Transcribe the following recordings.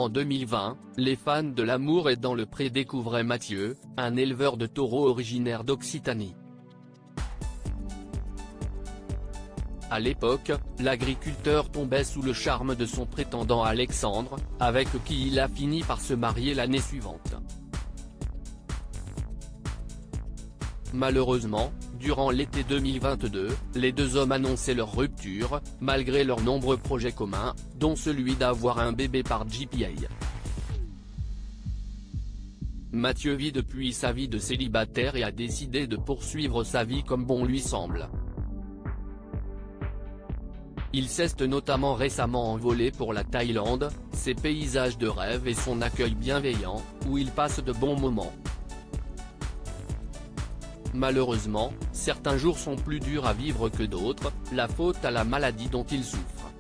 En 2020, les fans de l'amour et dans le pré découvraient Mathieu, un éleveur de taureaux originaire d'Occitanie. À l'époque, l'agriculteur tombait sous le charme de son prétendant Alexandre, avec qui il a fini par se marier l'année suivante. Malheureusement, durant l'été 2022, les deux hommes annonçaient leur rupture, malgré leurs nombreux projets communs, dont celui d'avoir un bébé par GPA. Mathieu vit depuis sa vie de célibataire et a décidé de poursuivre sa vie comme bon lui semble. Il s'est notamment récemment envolé pour la Thaïlande, ses paysages de rêve et son accueil bienveillant, où il passe de bons moments. Malheureusement, certains jours sont plus durs à vivre que d'autres, la faute à la maladie dont il souffre.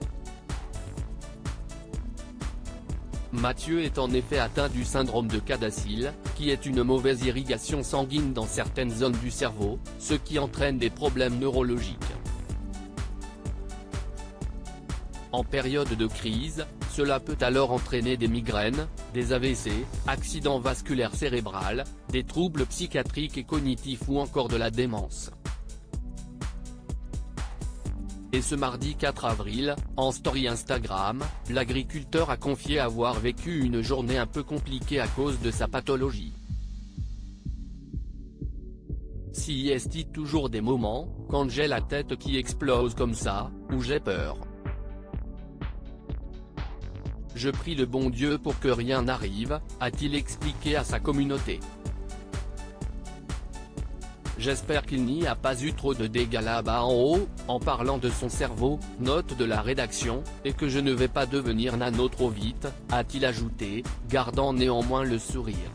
Mathieu est en effet atteint du syndrome de Cadacil, qui est une mauvaise irrigation sanguine dans certaines zones du cerveau, ce qui entraîne des problèmes neurologiques. En période de crise, cela peut alors entraîner des migraines, des AVC, accidents vasculaires cérébraux, des troubles psychiatriques et cognitifs ou encore de la démence. Et ce mardi 4 avril, en story Instagram, l'agriculteur a confié avoir vécu une journée un peu compliquée à cause de sa pathologie. Si est toujours des moments, quand j'ai la tête qui explose comme ça, où j'ai peur. Je prie le bon Dieu pour que rien n'arrive, a-t-il expliqué à sa communauté. J'espère qu'il n'y a pas eu trop de dégâts là-bas en haut, en parlant de son cerveau, note de la rédaction, et que je ne vais pas devenir nano trop vite, a-t-il ajouté, gardant néanmoins le sourire.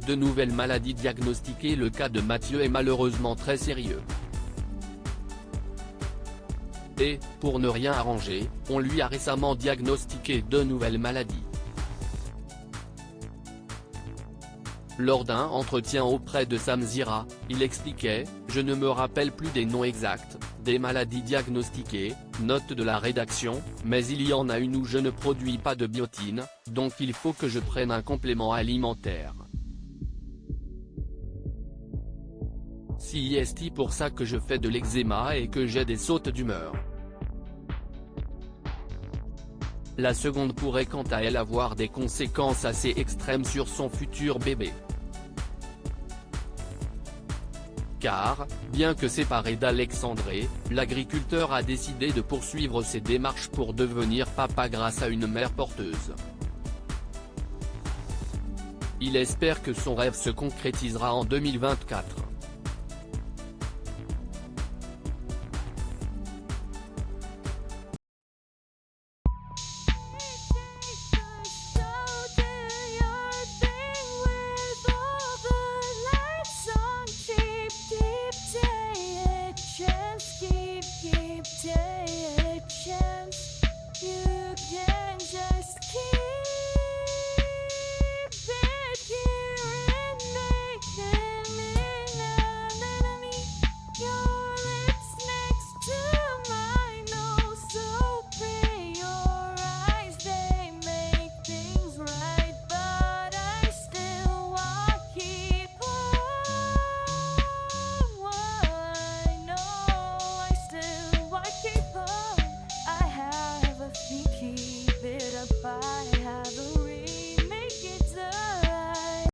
De nouvelles maladies diagnostiquées. Le cas de Mathieu est malheureusement très sérieux. Et, pour ne rien arranger, on lui a récemment diagnostiqué 2 nouvelles maladies. Lors d'un entretien auprès de Samzira, il expliquait « Je ne me rappelle plus des noms exacts, des maladies diagnostiquées, note de la rédaction, mais il y en a une où je ne produis pas de biotine, donc il faut que je prenne un complément alimentaire. C'est pour ça que je fais de l'eczéma et que j'ai des sautes d'humeur. » La seconde pourrait quant à elle avoir des conséquences assez extrêmes sur son futur bébé. Car, bien que séparé d'Alexandré, l'agriculteur a décidé de poursuivre ses démarches pour devenir papa grâce à une mère porteuse. Il espère que son rêve se concrétisera en 2024.